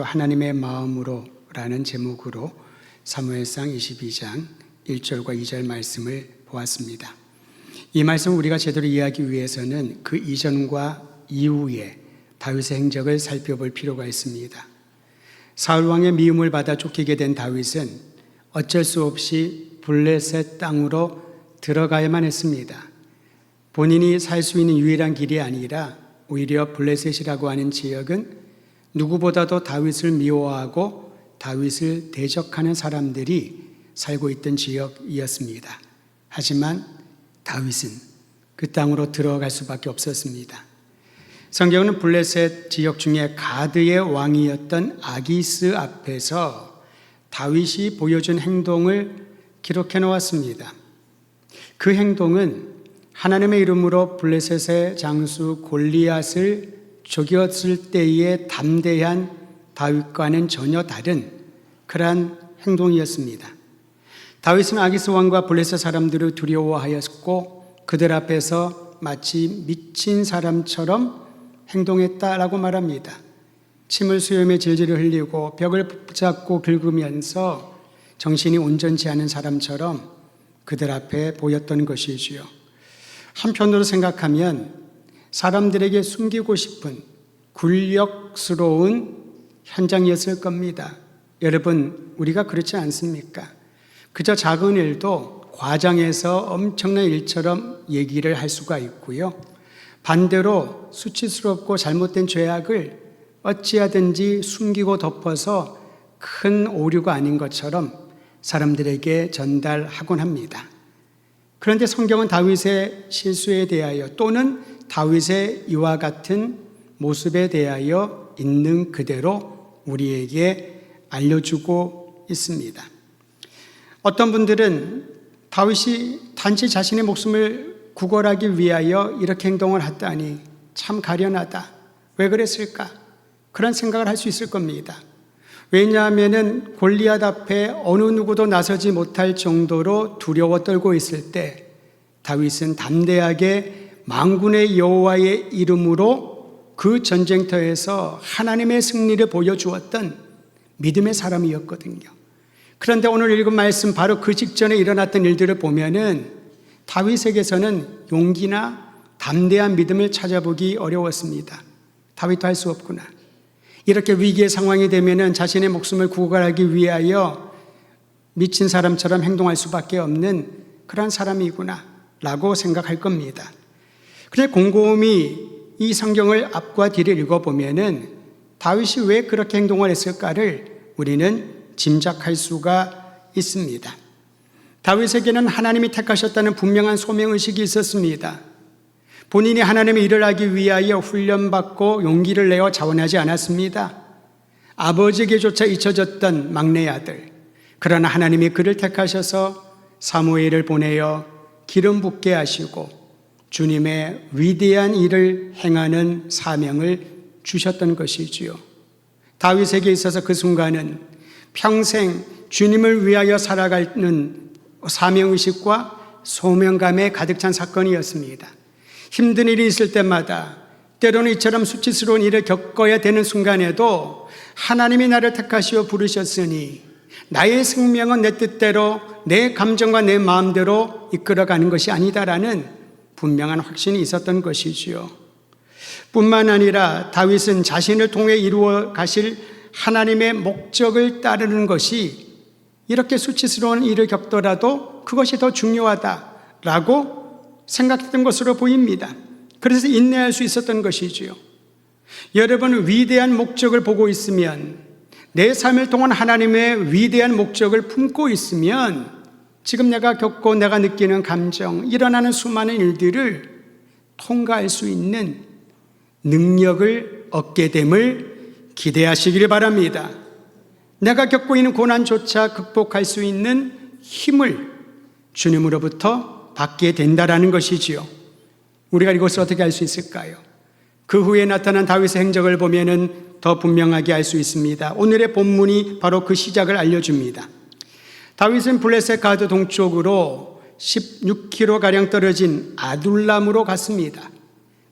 하나님의 마음으로라는 제목으로 사무엘상 22장 1절과 2절 말씀을 보았습니다. 이 말씀을 우리가 제대로 이해하기 위해서는 그 이전과 이후의 다윗의 행적을 살펴볼 필요가 있습니다. 사울 왕의 미움을 받아 쫓기게 된 다윗은 어쩔 수 없이 블레셋 땅으로 들어가야만 했습니다. 본인이 살 수 있는 유일한 길이 아니라 오히려 블레셋이라고 하는 지역은 누구보다도 다윗을 미워하고 다윗을 대적하는 사람들이 살고 있던 지역이었습니다. 하지만 다윗은 그 땅으로 들어갈 수밖에 없었습니다. 성경은 블레셋 지역 중에 가드의 왕이었던 아기스 앞에서 다윗이 보여준 행동을 기록해 놓았습니다. 그 행동은 하나님의 이름으로 블레셋의 장수 골리앗을 죽였을 때의 담대한 다윗과는 전혀 다른 그러한 행동이었습니다. 다윗은 아기스 왕과 블레셋 사람들을 두려워하였고 그들 앞에서 마치 미친 사람처럼 행동했다라고 말합니다. 침을 수염에 질질 흘리고 벽을 붙잡고 긁으면서 정신이 온전치 않은 사람처럼 그들 앞에 보였던 것이지요. 한편으로 생각하면 사람들에게 숨기고 싶은 굴욕스러운 현장이었을 겁니다. 여러분, 우리가 그렇지 않습니까? 그저 작은 일도 과장해서 엄청난 일처럼 얘기를 할 수가 있고요. 반대로 수치스럽고 잘못된 죄악을 어찌하든지 숨기고 덮어서 큰 오류가 아닌 것처럼 사람들에게 전달하곤 합니다. 그런데 성경은 다윗의 실수에 대하여 또는 다윗의 이와 같은 모습에 대하여 있는 그대로 우리에게 알려주고 있습니다. 어떤 분들은 다윗이 단지 자신의 목숨을 구걸하기 위하여 이렇게 행동을 했다니 참 가련하다. 왜 그랬을까? 그런 생각을 할 수 있을 겁니다. 왜냐하면 골리앗 앞에 어느 누구도 나서지 못할 정도로 두려워 떨고 있을 때 다윗은 담대하게 만군의 여호와의 이름으로 그 전쟁터에서 하나님의 승리를 보여주었던 믿음의 사람이었거든요. 그런데 오늘 읽은 말씀 바로 그 직전에 일어났던 일들을 보면은 다윗에게서는 용기나 담대한 믿음을 찾아보기 어려웠습니다. 다윗도 할 수 없구나. 이렇게 위기의 상황이 되면은 자신의 목숨을 구걸하기 위하여 미친 사람처럼 행동할 수밖에 없는 그런 사람이구나 라고 생각할 겁니다. 그런데 곰곰이 이 성경을 앞과 뒤를 읽어보면은 다윗이 왜 그렇게 행동을 했을까를 우리는 짐작할 수가 있습니다. 다윗에게는 하나님이 택하셨다는 분명한 소명의식이 있었습니다. 본인이 하나님의 일을 하기 위하여 훈련받고 용기를 내어 자원하지 않았습니다. 아버지에게조차 잊혀졌던 막내 아들. 그러나 하나님이 그를 택하셔서 사무엘을 보내어 기름 붓게 하시고 주님의 위대한 일을 행하는 사명을 주셨던 것이지요. 다윗에게 있어서 그 순간은 평생 주님을 위하여 살아가는 사명의식과 소명감에 가득 찬 사건이었습니다. 힘든 일이 있을 때마다 때로는 이처럼 수치스러운 일을 겪어야 되는 순간에도 하나님이 나를 택하시어 부르셨으니 나의 생명은 내 뜻대로 내 감정과 내 마음대로 이끌어가는 것이 아니다라는 분명한 확신이 있었던 것이지요. 뿐만 아니라 다윗은 자신을 통해 이루어 가실 하나님의 목적을 따르는 것이 이렇게 수치스러운 일을 겪더라도 그것이 더 중요하다라고 생각했던 것으로 보입니다. 그래서 인내할 수 있었던 것이지요. 여러분, 위대한 목적을 보고 있으면 내 삶을 통한 하나님의 위대한 목적을 품고 있으면 지금 내가 겪고 내가 느끼는 감정, 일어나는 수많은 일들을 통과할 수 있는 능력을 얻게 됨을 기대하시길 바랍니다. 내가 겪고 있는 고난조차 극복할 수 있는 힘을 주님으로부터 받게 된다라는 것이지요. 우리가 이것을 어떻게 알 수 있을까요? 그 후에 나타난 다윗의 행적을 보면은 더 분명하게 알 수 있습니다. 오늘의 본문이 바로 그 시작을 알려줍니다. 다윗은 블레셋 가드 동쪽으로 16km가량 떨어진 아둘람으로 갔습니다.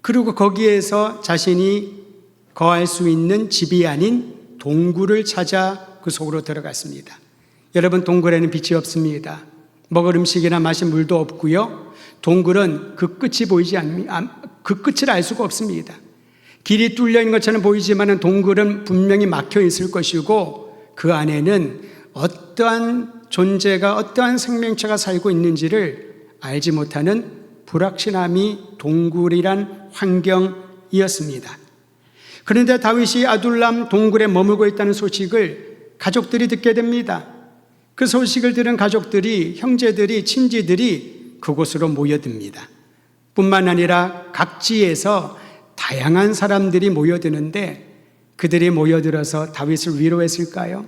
그리고 거기에서 자신이 거할 수 있는 집이 아닌 동굴을 찾아 그 속으로 들어갔습니다. 여러분, 동굴에는 빛이 없습니다. 먹을 음식이나 마실 물도 없고요. 동굴은 그 끝이 그 끝을 알 수가 없습니다. 길이 뚫려 있는 것처럼 보이지만 동굴은 분명히 막혀 있을 것이고 그 안에는 어떠한 존재가 어떠한 생명체가 살고 있는지를 알지 못하는 불확실함이 동굴이란 환경이었습니다. 그런데 다윗이 아둘람 동굴에 머물고 있다는 소식을 가족들이 듣게 됩니다. 그 소식을 들은 가족들이, 형제들이, 친지들이 그곳으로 모여듭니다. 뿐만 아니라 각지에서 다양한 사람들이 모여드는데 그들이 모여들어서 다윗을 위로했을까요?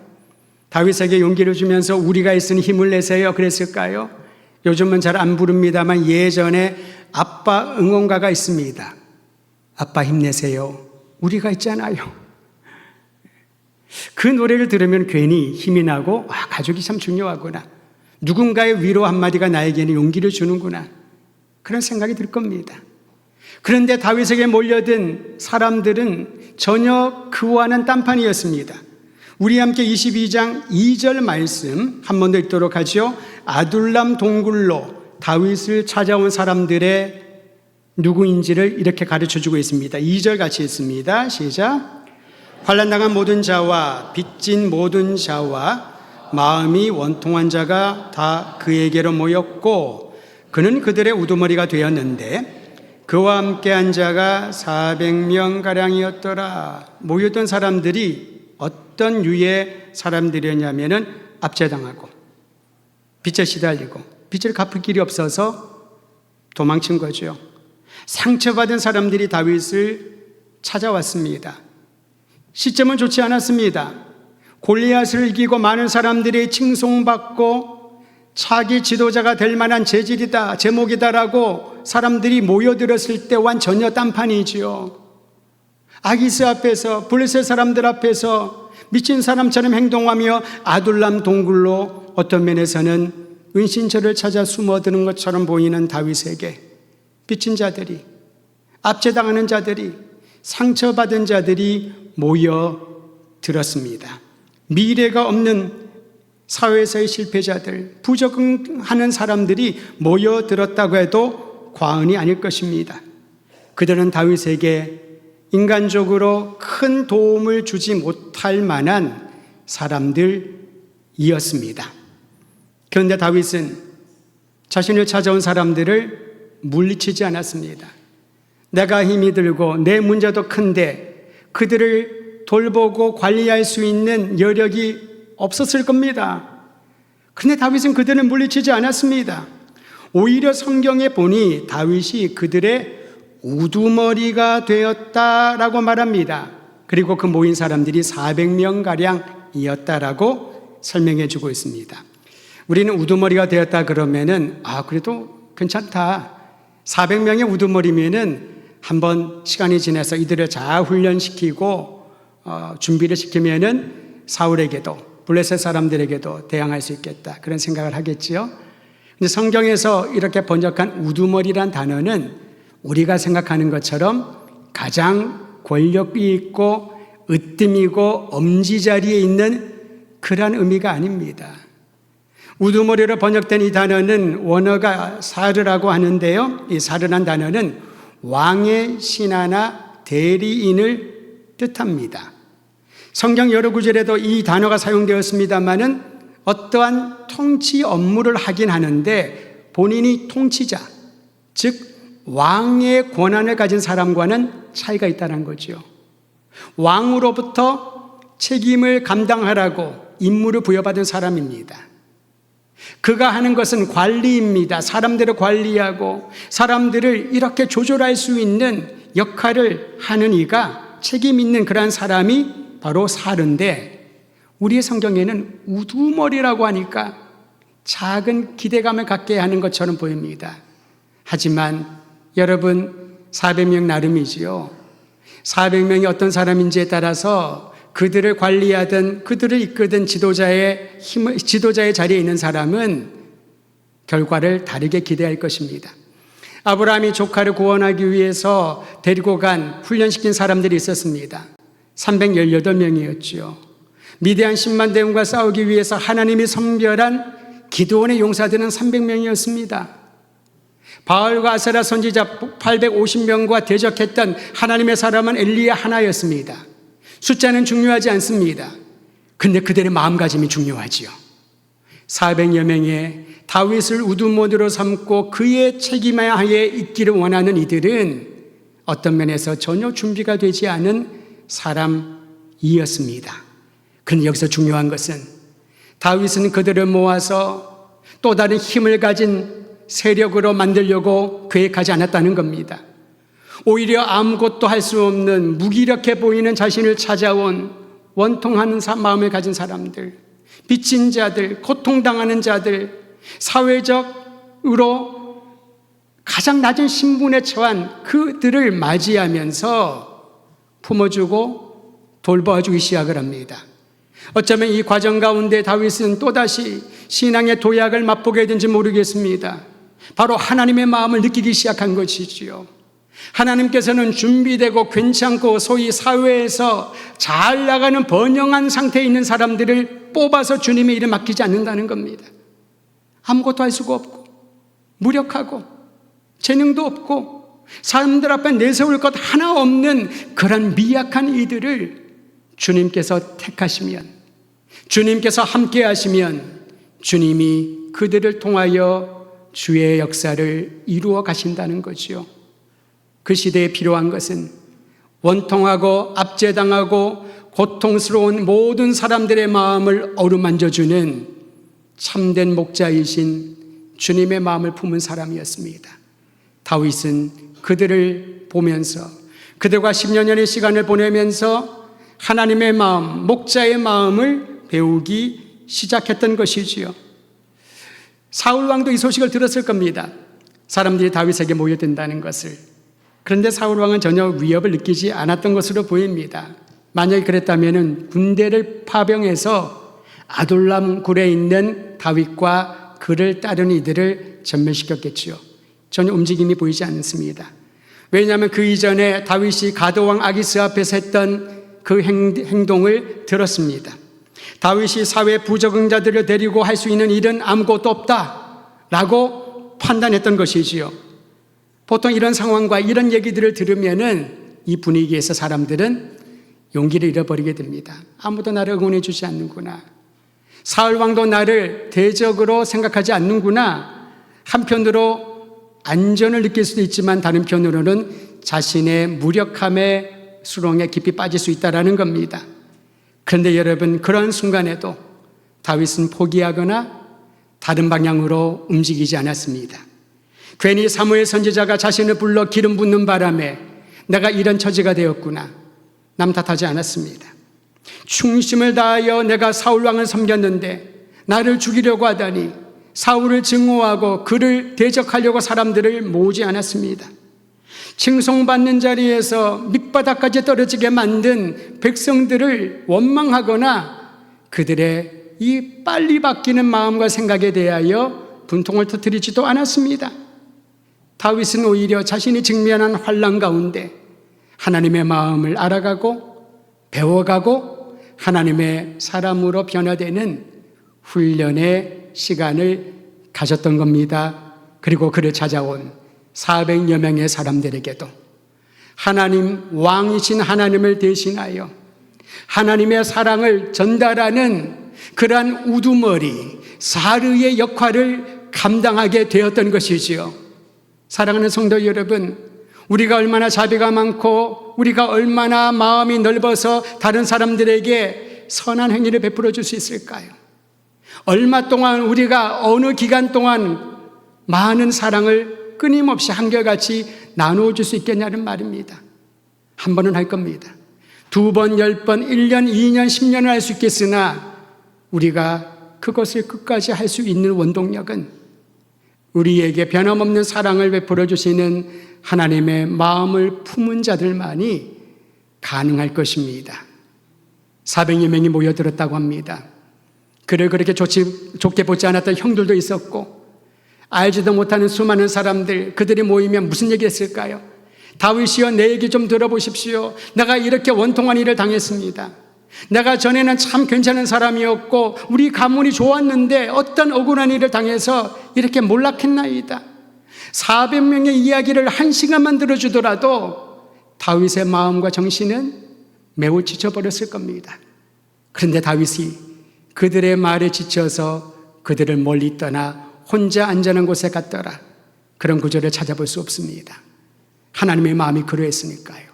다윗에게 용기를 주면서 우리가 있으니 힘을 내세요 그랬을까요? 요즘은 잘 안 부릅니다만 예전에 아빠 응원가가 있습니다. 아빠 힘내세요. 우리가 있잖아요. 그 노래를 들으면 괜히 힘이 나고 가족이 참 중요하구나. 누군가의 위로 한마디가 나에게는 용기를 주는구나. 그런 생각이 들 겁니다. 그런데 다윗에게 몰려든 사람들은 전혀 그와는 딴판이었습니다. 우리 함께 22장 2절 말씀 한 번 더 읽도록 하죠. 아둘람 동굴로 다윗을 찾아온 사람들의 누구인지를 이렇게 가르쳐주고 있습니다. 2절 같이 읽습니다. 시작. 환난당한 모든 자와 빚진 모든 자와 마음이 원통한 자가 다 그에게로 모였고 그는 그들의 우두머리가 되었는데 그와 함께한 자가 400명가량이었더라. 모였던 사람들이 어떤 유의 사람들이었냐면은 압제당하고 빚에 시달리고 빚을 갚을 길이 없어서 도망친 거죠. 상처받은 사람들이 다윗을 찾아왔습니다. 시점은 좋지 않았습니다. 골리앗을 이기고 많은 사람들이 칭송받고 차기 지도자가 될 만한 재질이다, 제목이다라고 사람들이 모여들었을 때와는 전혀 딴판이지요. 아기스 앞에서, 블레셋 사람들 앞에서 미친 사람처럼 행동하며 아둘람 동굴로 어떤 면에서는 은신처를 찾아 숨어드는 것처럼 보이는 다윗에게 빚진 자들이, 압제당하는 자들이, 상처받은 자들이 모여들었습니다. 미래가 없는 사회에서의 실패자들, 부적응하는 사람들이 모여들었다고 해도 과언이 아닐 것입니다. 그들은 다윗에게 인간적으로 큰 도움을 주지 못할 만한 사람들이었습니다. 그런데 다윗은 자신을 찾아온 사람들을 물리치지 않았습니다. 내가 힘이 들고 내 문제도 큰데 그들을 돌보고 관리할 수 있는 여력이 없었을 겁니다. 그런데 다윗은 그들을 물리치지 않았습니다. 오히려 성경에 보니 다윗이 그들의 우두머리가 되었다라고 말합니다. 그리고 그 모인 사람들이 400명가량이었다라고 설명해 주고 있습니다. 우리는 우두머리가 되었다 그러면은 그래도 괜찮다. 400명의 우두머리면은 한번 시간이 지나서 이들을 잘 훈련시키고 준비를 시키면은 사울에게도 블레셋 사람들에게도 대항할 수 있겠다. 그런 생각을 하겠지요. 근데 성경에서 이렇게 번역한 우두머리란 단어는 우리가 생각하는 것처럼 가장 권력이 있고 으뜸이고 엄지자리에 있는 그러한 의미가 아닙니다. 우두머리로 번역된 이 단어는 원어가 사르라고 하는데요. 이 사르란 단어는 왕의 신하나 대리인을 뜻합니다. 성경 여러 구절에도 이 단어가 사용되었습니다만은 어떠한 통치 업무를 하긴 하는데 본인이 통치자, 즉 왕의 권한을 가진 사람과는 차이가 있다는 거죠. 왕으로부터 책임을 감당하라고 임무를 부여받은 사람입니다. 그가 하는 것은 관리입니다. 사람들을 관리하고 사람들을 이렇게 조절할 수 있는 역할을 하는 이가 책임 있는 그러한 사람이 바로 사르인데 우리의 성경에는 우두머리라고 하니까 작은 기대감을 갖게 하는 것처럼 보입니다. 하지만 여러분 400명 나름이지요. 400명이 어떤 사람인지에 따라서 그들을 관리하든 그들을 이끄든 지도자의 자리에 있는 사람은 결과를 다르게 기대할 것입니다. 아브라함이 조카를 구원하기 위해서 데리고 간 훈련시킨 사람들이 있었습니다. 318명이었죠. 미디안 10만 대군과 싸우기 위해서 하나님이 선별한 기드온의 용사들은 300명이었습니다. 바알과 아세라 선지자 850명과 대적했던 하나님의 사람은 엘리야 하나였습니다. 숫자는 중요하지 않습니다. 근데 그들의 마음가짐이 중요하지요. 400여 명의 다윗을 우두머리로 삼고 그의 책임하에 있기를 원하는 이들은 어떤 면에서 전혀 준비가 되지 않은 사람이었습니다. 그런데 여기서 중요한 것은 다윗은 그들을 모아서 또 다른 힘을 가진 세력으로 만들려고 계획하지 않았다는 겁니다. 오히려 아무것도 할 수 없는 무기력해 보이는 자신을 찾아온 원통하는 마음을 가진 사람들, 빚진 자들, 고통당하는 자들, 사회적으로 가장 낮은 신분에 처한 그들을 맞이하면서 품어주고 돌봐주기 시작을 합니다. 어쩌면 이 과정 가운데 다윗은 또다시 신앙의 도약을 맛보게 된지 모르겠습니다. 바로 하나님의 마음을 느끼기 시작한 것이지요. 하나님께서는 준비되고 괜찮고 소위 사회에서 잘 나가는 번영한 상태에 있는 사람들을 뽑아서 주님의 일에 맡기지 않는다는 겁니다. 아무것도 할 수가 없고 무력하고 재능도 없고 사람들 앞에 내세울 것 하나 없는 그런 미약한 이들을 주님께서 택하시면, 주님께서 함께 하시면 주님이 그들을 통하여 주의 역사를 이루어 가신다는 거지요. 그 시대에 필요한 것은 원통하고 압제당하고 고통스러운 모든 사람들의 마음을 어루만져주는 참된 목자이신 주님의 마음을 품은 사람이었습니다. 다윗은 그들을 보면서 그들과 10여 년의 시간을 보내면서 하나님의 마음, 목자의 마음을 배우기 시작했던 것이지요. 사울 왕도 이 소식을 들었을 겁니다. 사람들이 다윗에게 모여든다는 것을. 그런데 사울 왕은 전혀 위협을 느끼지 않았던 것으로 보입니다. 만약에 그랬다면 군대를 파병해서 아둘람 굴에 있는 다윗과 그를 따르는 이들을 전멸시켰겠지요. 전혀 움직임이 보이지 않습니다. 왜냐하면 그 이전에 다윗이 가드왕 아기스 앞에서 했던 그 행동을 들었습니다. 다윗이 사회 부적응자들을 데리고 할 수 있는 일은 아무것도 없다라고 판단했던 것이지요. 보통 이런 상황과 이런 얘기들을 들으면은 이 분위기에서 사람들은 용기를 잃어버리게 됩니다. 아무도 나를 응원해 주지 않는구나. 사울 왕도 나를 대적으로 생각하지 않는구나. 한편으로 안전을 느낄 수도 있지만 다른 편으로는 자신의 무력함의 수렁에 깊이 빠질 수 있다는 겁니다. 그런데 여러분, 그런 순간에도 다윗은 포기하거나 다른 방향으로 움직이지 않았습니다. 괜히 사무엘 선지자가 자신을 불러 기름 붓는 바람에 내가 이런 처지가 되었구나, 남 탓하지 않았습니다. 충심을 다하여 내가 사울 왕을 섬겼는데 나를 죽이려고 하다니 사울을 증오하고 그를 대적하려고 사람들을 모으지 않았습니다. 칭송받는 자리에서 밑바닥까지 떨어지게 만든 백성들을 원망하거나 그들의 이 빨리 바뀌는 마음과 생각에 대하여 분통을 터뜨리지도 않았습니다. 다윗은 오히려 자신이 직면한 환난 가운데 하나님의 마음을 알아가고 배워가고 하나님의 사람으로 변화되는 훈련의 시간을 가졌던 겁니다. 그리고 그를 찾아온 400여 명의 사람들에게도 하나님, 왕이신 하나님을 대신하여 하나님의 사랑을 전달하는 그러한 우두머리, 사르의 역할을 감당하게 되었던 것이지요. 사랑하는 성도 여러분, 우리가 얼마나 자비가 많고 우리가 얼마나 마음이 넓어서 다른 사람들에게 선한 행위를 베풀어 줄 수 있을까요? 얼마 동안 우리가 어느 기간 동안 많은 사랑을 끊임없이 한결같이 나누어 줄 수 있겠냐는 말입니다. 한 번은 할 겁니다. 2번, 10번, 1년, 2년, 10년을 할 수 있겠으나 우리가 그것을 끝까지 할 수 있는 원동력은 우리에게 변함없는 사랑을 베풀어 주시는 하나님의 마음을 품은 자들만이 가능할 것입니다. 400여 명이 모여들었다고 합니다. 그를 그렇게 좋게 보지 않았던 형들도 있었고 알지도 못하는 수많은 사람들, 그들이 모이면 무슨 얘기 했을까요? 다윗이여, 내 얘기 좀 들어보십시오. 내가 이렇게 원통한 일을 당했습니다. 내가 전에는 참 괜찮은 사람이었고 우리 가문이 좋았는데 어떤 억울한 일을 당해서 이렇게 몰락했나이다. 400명의 이야기를 1시간만 들어주더라도 다윗의 마음과 정신은 매우 지쳐버렸을 겁니다. 그런데 다윗이 그들의 말에 지쳐서 그들을 멀리 떠나 혼자 안전한 곳에 갔더라. 그런 구절을 찾아볼 수 없습니다. 하나님의 마음이 그러했으니까요.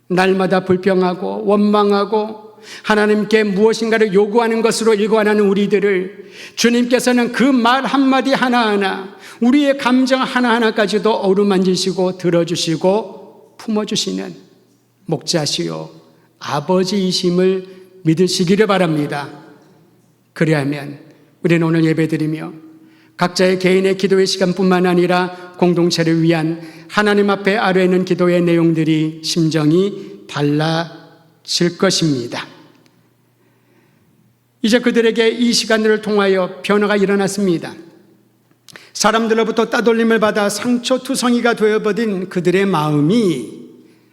날마다 불평하고 원망하고 하나님께 무엇인가를 요구하는 것으로 일관하는 우리들을 주님께서는 그 말 한마디 하나하나, 우리의 감정 하나하나까지도 어루만지시고 들어주시고 품어주시는 목자시요 아버지이심을 믿으시기를 바랍니다. 그리하면 우리는 오늘 예배드리며 각자의 개인의 기도의 시간뿐만 아니라 공동체를 위한 하나님 앞에 아뢰는 기도의 내용들이 심정이 달라질 것입니다. 이제 그들에게 이 시간들을 통하여 변화가 일어났습니다. 사람들로부터 따돌림을 받아 상처투성이가 되어버린 그들의 마음이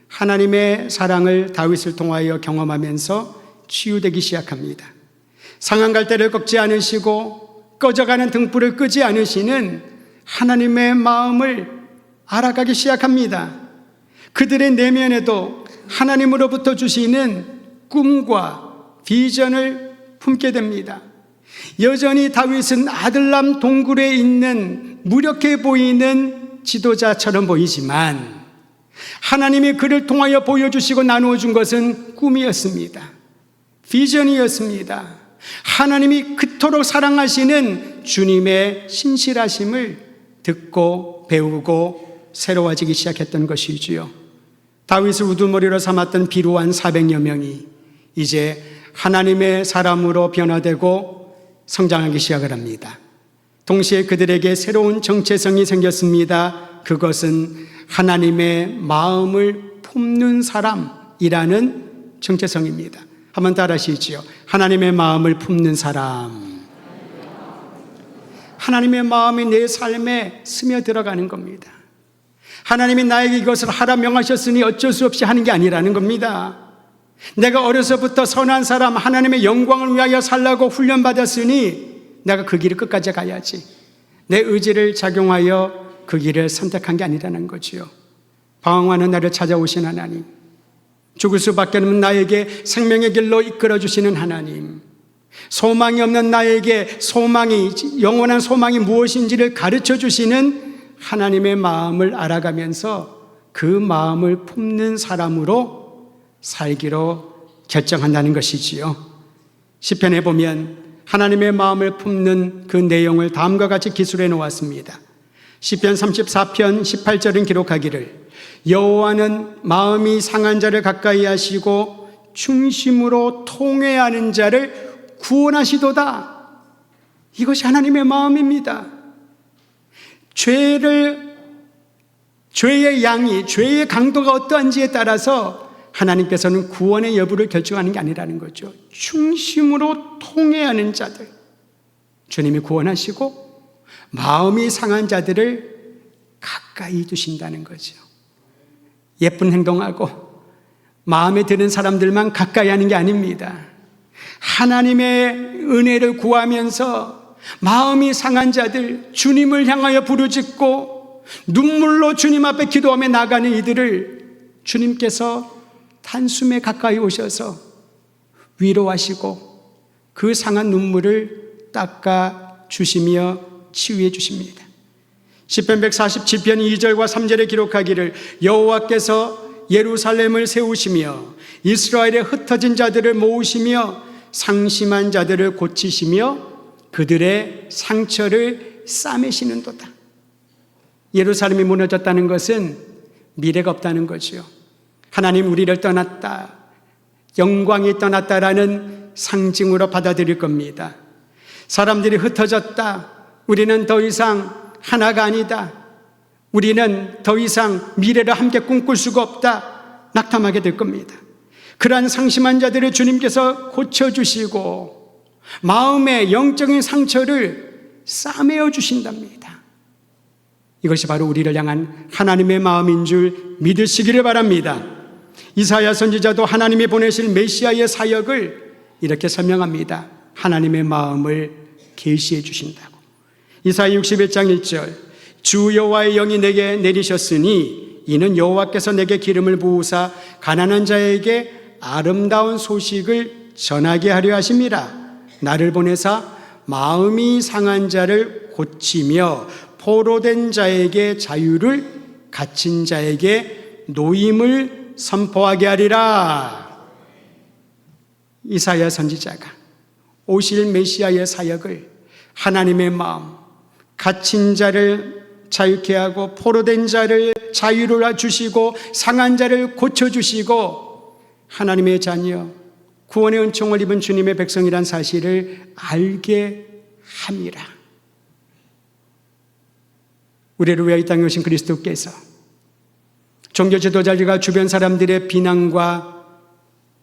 하나님의 사랑을 다윗을 통하여 경험하면서 치유되기 시작합니다. 상한 갈대를 꺾지 않으시고 꺼져가는 등불을 끄지 않으시는 하나님의 마음을 알아가기 시작합니다. 그들의 내면에도 하나님으로부터 주시는 꿈과 비전을 품게 됩니다. 여전히 다윗은 아들람 동굴에 있는 무력해 보이는 지도자처럼 보이지만 하나님이 그를 통하여 보여주시고 나누어 준 것은 꿈이었습니다. 비전이었습니다. 하나님이 그토록 사랑하시는 주님의 신실하심을 듣고 배우고 새로워지기 시작했던 것이지요. 다윗을 우두머리로 삼았던 비루한 400여 명이 이제 하나님의 사람으로 변화되고 성장하기 시작을 합니다. 동시에 그들에게 새로운 정체성이 생겼습니다. 그것은 하나님의 마음을 품는 사람이라는 정체성입니다. 한번 따라하시지요. 하나님의 마음을 품는 사람. 하나님의 마음이 내 삶에 스며들어가는 겁니다. 하나님이 나에게 이것을 하라 명하셨으니 어쩔 수 없이 하는 게 아니라는 겁니다. 내가 어려서부터 선한 사람, 하나님의 영광을 위하여 살라고 훈련받았으니 내가 그 길을 끝까지 가야지. 내 의지를 작용하여 그 길을 선택한 게 아니라는 거지요. 방황하는 나를 찾아오신 하나님, 죽을 수밖에 없는 나에게 생명의 길로 이끌어주시는 하나님, 소망이 없는 나에게 영원한 소망이 무엇인지를 가르쳐 주시는 하나님의 마음을 알아가면서 그 마음을 품는 사람으로 살기로 결정한다는 것이지요. 시편에 보면 하나님의 마음을 품는 그 내용을 다음과 같이 기술해 놓았습니다. 시편 34편 18절은 기록하기를 여호와는 마음이 상한 자를 가까이 하시고 중심으로 통회하는 자를 구원하시도다. 이것이 하나님의 마음입니다. 죄의 양이, 죄의 강도가 어떠한지에 따라서 하나님께서는 구원의 여부를 결정하는 게 아니라는 거죠. 중심으로 통회하는 자들, 주님이 구원하시고 마음이 상한 자들을 가까이 두신다는 거죠. 예쁜 행동하고 마음에 드는 사람들만 가까이 하는 게 아닙니다. 하나님의 은혜를 구하면서 마음이 상한 자들, 주님을 향하여 부르짖고 눈물로 주님 앞에 기도하며 나가는 이들을 주님께서 단숨에 가까이 오셔서 위로하시고 그 상한 눈물을 닦아 주시며 치유해 주십니다. 시편 147편 2절과 3절에 기록하기를 여호와께서 예루살렘을 세우시며 이스라엘의 흩어진 자들을 모으시며 상심한 자들을 고치시며 그들의 상처를 싸매시는도다. 예루살렘이 무너졌다는 것은 미래가 없다는 거죠. 하나님 우리를 떠났다, 영광이 떠났다라는 상징으로 받아들일 겁니다. 사람들이 흩어졌다, 우리는 더 이상 하나가 아니다, 우리는 더 이상 미래를 함께 꿈꿀 수가 없다, 낙담하게 될 겁니다. 그러한 상심한 자들을 주님께서 고쳐주시고 마음의 영적인 상처를 싸매어 주신답니다. 이것이 바로 우리를 향한 하나님의 마음인 줄 믿으시기를 바랍니다. 이사야 선지자도 하나님이 보내실 메시아의 사역을 이렇게 설명합니다. 하나님의 마음을 계시해 주신다고. 이사야 61장 1절, 주 여호와의 영이 내게 내리셨으니 이는 여호와께서 내게 기름을 부으사 가난한 자에게 아름다운 소식을 전하게 하려 하심이라. 나를 보내사 마음이 상한 자를 고치며 포로된 자에게 자유를, 갇힌 자에게 노임을 선포하게 하리라. 이사야 선지자가 오실 메시아의 사역을 하나님의 마음, 갇힌 자를 자유케 하고 포로된 자를 자유를 주시고 상한 자를 고쳐주시고 하나님의 자녀, 구원의 은총을 입은 주님의 백성이란 사실을 알게 함이라. 우리를 위하여 이 땅에 오신 그리스도께서 종교 지도자들과 주변 사람들의 비난과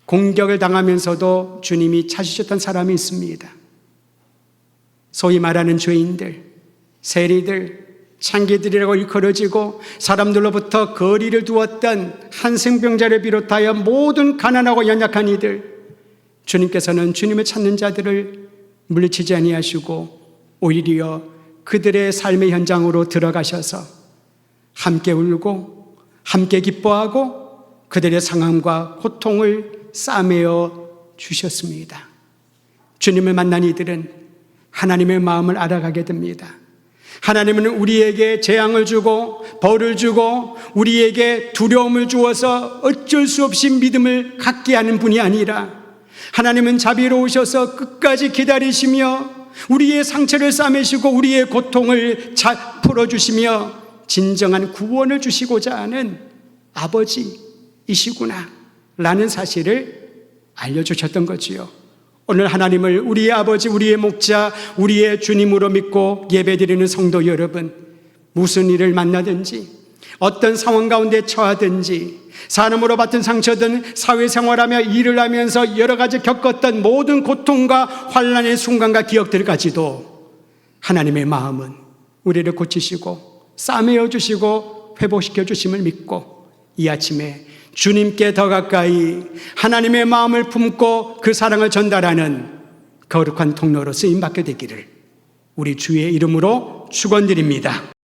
공격을 당하면서도 주님이 찾으셨던 사람이 있습니다. 소위 말하는 죄인들, 세리들, 창기들이라고 일컬어지고 사람들로부터 거리를 두었던 한생병자를 비롯하여 모든 가난하고 연약한 이들, 주님께서는 주님을 찾는 자들을 물리치지 아니하시고 오히려 그들의 삶의 현장으로 들어가셔서 함께 울고 함께 기뻐하고 그들의 상함과 고통을 싸매어 주셨습니다. 주님을 만난 이들은 하나님의 마음을 알아가게 됩니다. 하나님은 우리에게 재앙을 주고 벌을 주고 우리에게 두려움을 주어서 어쩔 수 없이 믿음을 갖게 하는 분이 아니라 하나님은 자비로우셔서 끝까지 기다리시며 우리의 상처를 싸매시고 우리의 고통을 풀어주시며 진정한 구원을 주시고자 하는 아버지이시구나 라는 사실을 알려주셨던 거지요. 오늘 하나님을 우리의 아버지, 우리의 목자, 우리의 주님으로 믿고 예배드리는 성도 여러분, 무슨 일을 만나든지 어떤 상황 가운데 처하든지 사람으로 받은 상처든 사회생활하며 일을 하면서 여러 가지 겪었던 모든 고통과 환난의 순간과 기억들까지도 하나님의 마음은 우리를 고치시고 싸매어 주시고 회복시켜 주심을 믿고 이 아침에 주님께 더 가까이 하나님의 마음을 품고 그 사랑을 전달하는 거룩한 통로로 쓰임받게 되기를 우리 주의 이름으로 축원드립니다.